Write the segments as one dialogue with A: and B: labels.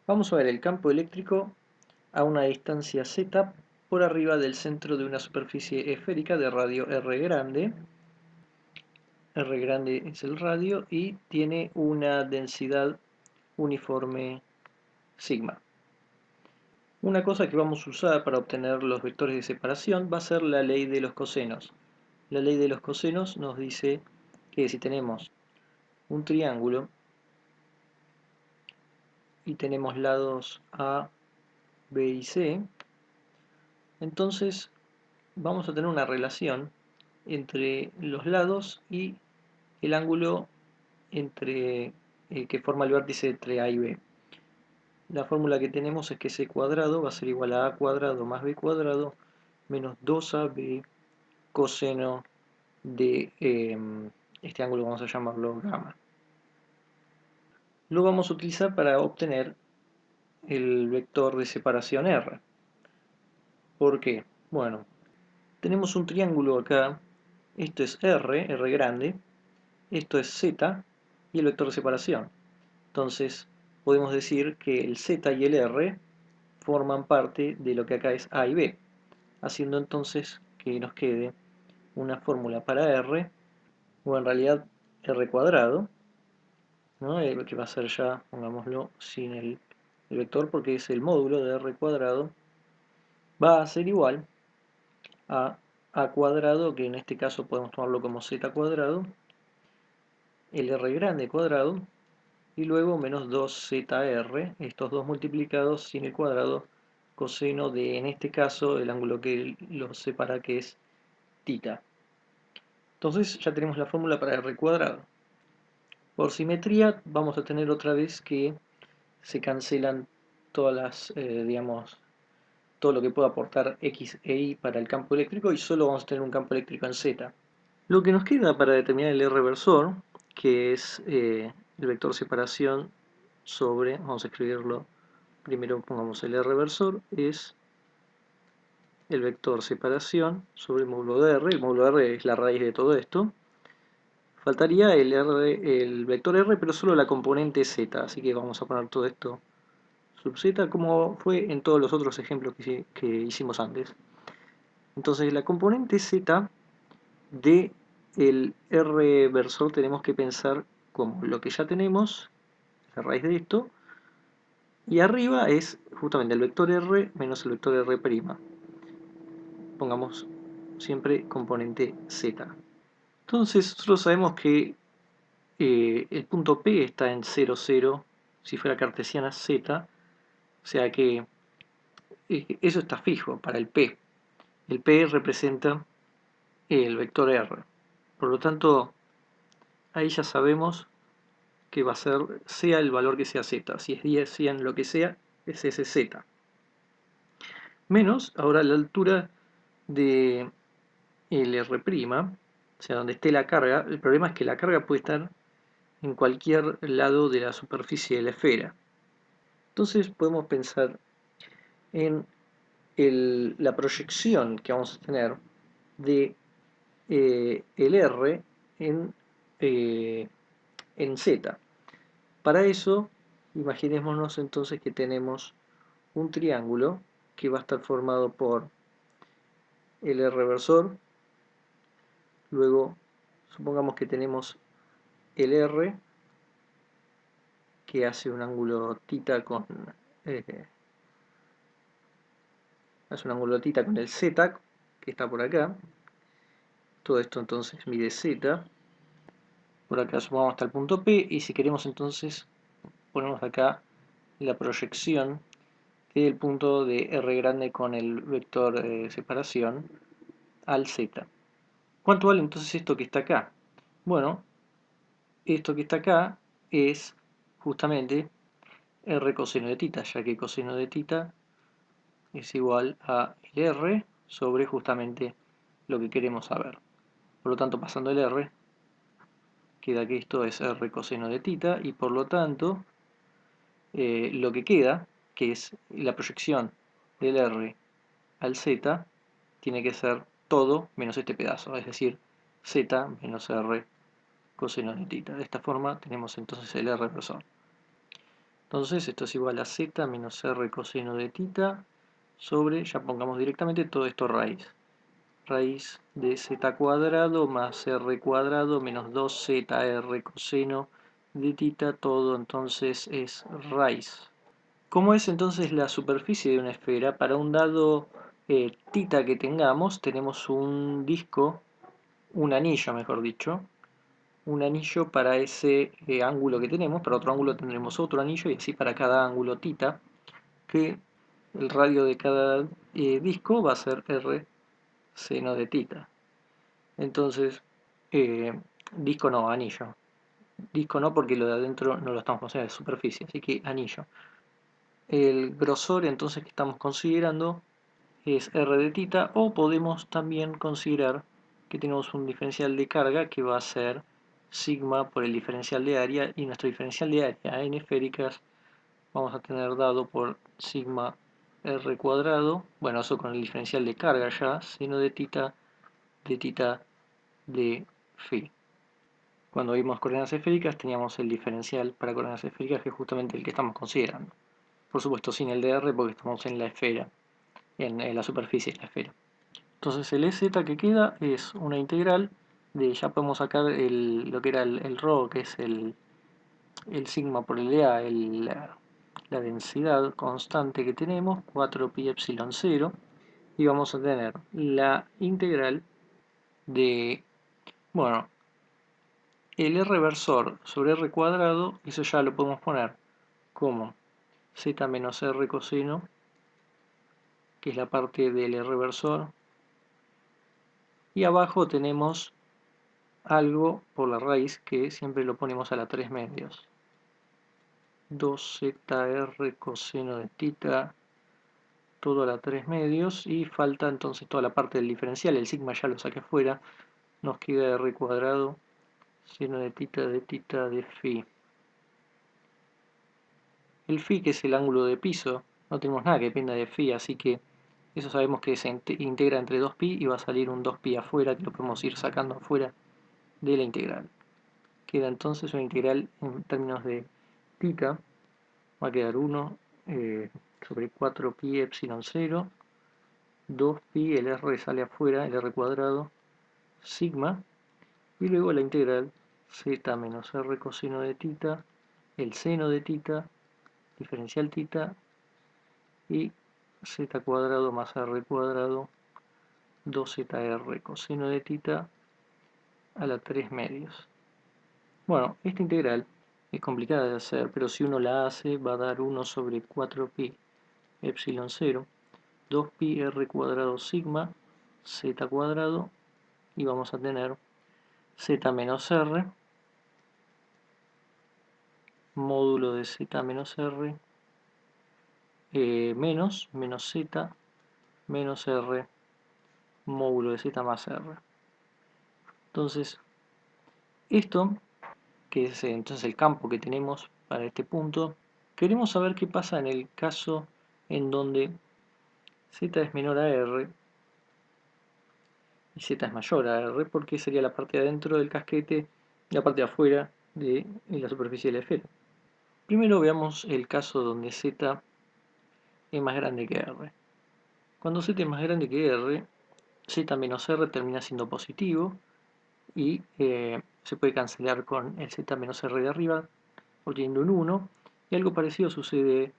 A: Vamos a ver el campo eléctrico a una distancia z por arriba del centro de una superficie esférica de radio R grande. R grande es el radio y tiene una densidad uniforme sigma. Una cosa que vamos a usar para obtener los vectores de separación va a ser la ley de los cosenos. La ley de los cosenos nos dice que si tenemos un triángulo y tenemos lados A, B y C, entonces vamos a tener una relación entre los lados y el ángulo entre que forma el vértice entre A y B. La fórmula que tenemos es que C cuadrado va a ser igual a A cuadrado más B cuadrado menos 2AB coseno de este ángulo, vamos a llamarlo gamma. Lo vamos a utilizar para obtener el vector de separación R. ¿Por qué? Bueno, tenemos un triángulo acá, esto es R grande, esto es Z y el vector de separación. Entonces podemos decir que el Z y el R forman parte de lo que acá es A y B, haciendo entonces que nos quede una fórmula para R, o en realidad R cuadrado, ¿no? Que va a ser ya, pongámoslo, sin el vector porque es el módulo de R cuadrado, va a ser igual a A cuadrado, que en este caso podemos tomarlo como Z cuadrado, el R grande cuadrado, y luego menos 2ZR, estos dos multiplicados sin el cuadrado, coseno de, en este caso, el ángulo que los separa, que es θ. Entonces ya tenemos la fórmula para R cuadrado. Por simetría vamos a tener otra vez que se cancelan todas las, digamos, todo lo que pueda aportar X e Y para el campo eléctrico y solo vamos a tener un campo eléctrico en Z. Lo que nos queda para determinar el R versor, que es el vector separación sobre, vamos a escribirlo, primero pongamos el R versor, es el vector separación sobre el módulo de R, el módulo de R es la raíz de todo esto. Faltaría el vector R, pero solo la componente Z, así que vamos a poner todo esto sub Z, como fue en todos los otros ejemplos que hicimos antes. Entonces la componente Z de el R versor tenemos que pensar como lo que ya tenemos, la raíz de esto, y arriba es justamente el vector R menos el vector R'. Pongamos siempre componente Z. Entonces nosotros sabemos que el punto P está en 0, 0, si fuera cartesiana Z, o sea que eso está fijo para el P. El P representa el vector R. Por lo tanto, ahí ya sabemos que va a ser, sea el valor que sea Z. Si es 10, 100, lo que sea, es ese Z. Menos, ahora la altura de el R', o sea, donde esté la carga. El problema es que la carga puede estar en cualquier lado de la superficie de la esfera. Entonces podemos pensar en la proyección que vamos a tener de el R eh, en Z. Para eso, imaginémonos entonces que tenemos un triángulo que va a estar formado por el R versor, luego supongamos que tenemos el R que hace un ángulo θ con hace un ángulo θ con el Z que está por acá. Todo esto entonces mide Z. Por acá sumamos hasta el punto P y si queremos entonces ponemos acá la proyección del punto de R grande con el vector de separación al Z. ¿Cuánto vale entonces esto que está acá? Bueno, esto que está acá es justamente R coseno de θ, ya que coseno de θ es igual a el R sobre justamente lo que queremos saber. Por lo tanto, pasando el R, queda que esto es R coseno de θ y por lo tanto lo que queda, que es la proyección del R al Z, tiene que ser todo menos este pedazo, es decir, Z menos R coseno de θ. De esta forma tenemos entonces el R versor. Entonces esto es igual a z menos r coseno de tita sobre, ya pongamos directamente todo esto raíz. Raíz de z cuadrado más r cuadrado menos 2zr coseno de tita, todo entonces es raíz. ¿Cómo es entonces la superficie de una esfera? Para un dado tita que tengamos, tenemos un disco, un anillo mejor dicho, un anillo para ese ángulo que tenemos, para otro ángulo tendremos otro anillo y así para cada ángulo tita, que el radio de cada disco va a ser r seno de tita. Entonces, eh, disco no, anillo. Disco no porque lo de adentro no lo estamos considerando, es superficie, así que anillo. El grosor entonces que estamos considerando es r de tita, o podemos también considerar que tenemos un diferencial de carga que va a ser sigma por el diferencial de área, y nuestro diferencial de área en esféricas vamos a tener dado por sigma r cuadrado, bueno, eso con el diferencial de carga ya, seno de tita de phi. Cuando vimos coordenadas esféricas teníamos el diferencial para coordenadas esféricas, que es justamente el que estamos considerando. Por supuesto sin el de r porque estamos en la esfera, en la superficie de la esfera. Entonces el EZ que queda es una integral de, ya podemos sacar lo que era el ρ, que es el sigma por el dA, la densidad constante que tenemos, 4pi epsilon 0, y vamos a tener la integral de, bueno, el r versor sobre r cuadrado, eso ya lo podemos poner como z menos r coseno, que es la parte del r versor, y abajo tenemos algo por la raíz que siempre lo ponemos a la 3 medios. 2zr coseno de tita, todo a la 3 medios, y falta entonces toda la parte del diferencial, el sigma ya lo saqué fuera, nos queda r cuadrado seno de tita de phi. El phi, que es el ángulo de piso, no tenemos nada que dependa de phi, así que eso sabemos que se integra entre 2pi y va a salir un 2pi afuera, que lo podemos ir sacando afuera de la integral. Queda entonces una integral en términos de tita, va a quedar 1 sobre 4pi epsilon 0, 2pi, el r sale afuera, el r cuadrado, sigma, y luego la integral z menos r coseno de tita, el seno de tita, diferencial tita, y z cuadrado más r cuadrado, 2zr coseno de tita a la 3 medios. Bueno, esta integral es complicada de hacer, pero si uno la hace va a dar 1 sobre 4pi epsilon 0, 2pi r cuadrado sigma, z cuadrado, y vamos a tener z menos r, módulo de z menos r, menos z, menos r, módulo de z más r. Entonces, esto, que es entonces el campo que tenemos para este punto, queremos saber qué pasa en el caso en donde z es menor a r y z es mayor a r, porque sería la parte de adentro del casquete y la parte de afuera de la superficie de la esfera. Primero veamos el caso donde z es más grande que r. Cuando z es más grande que r, z menos r termina siendo positivo y se puede cancelar con el z menos r de arriba, obteniendo un 1. Y algo parecido sucede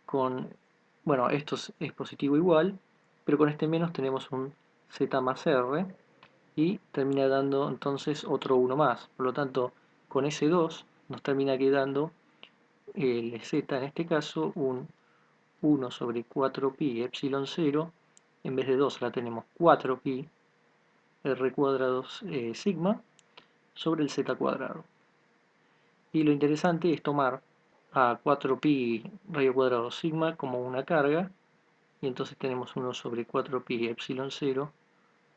A: con, bueno, esto es positivo igual, pero con este menos tenemos un z más r y termina dando entonces otro 1 más. Por lo tanto, con ese 2 nos termina quedando el z en este caso un 1 sobre 4pi epsilon 0, en vez de 2 la tenemos 4pi r cuadrado sigma sobre el z cuadrado. Y lo interesante es tomar a 4pi radio cuadrado sigma como una carga, y entonces tenemos 1 sobre 4pi epsilon 0,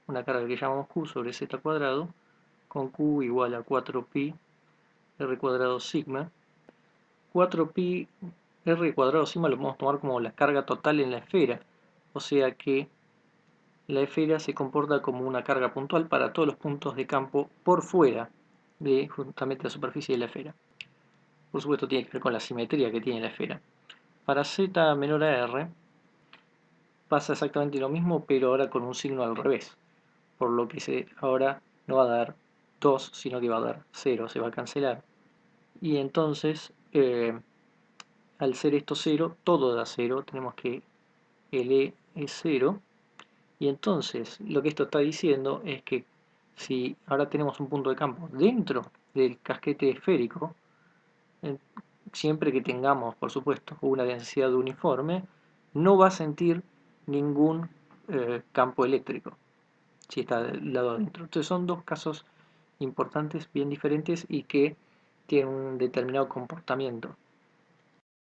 A: una carga que llamamos q sobre z cuadrado, con q igual a 4pi r cuadrado sigma. 4pi r cuadrado sigma lo podemos tomar como la carga total en la esfera, o sea que la esfera se comporta como una carga puntual para todos los puntos de campo por fuera de justamente la superficie de la esfera. por supuesto tiene que ver con la simetría que tiene la esfera. Para z menor a r pasa exactamente lo mismo, pero ahora con un signo al revés, por lo que ahora no va a dar 2, sino que va a dar 0, se va a cancelar. Y entonces, al ser esto 0, todo da 0, tenemos que el E es 0, y entonces lo que esto está diciendo es que si ahora tenemos un punto de campo dentro del casquete esférico, eh, siempre que tengamos, por supuesto, una densidad uniforme, no va a sentir ningún campo eléctrico si está del lado adentro. Entonces son dos casos importantes, bien diferentes y que tienen un determinado comportamiento.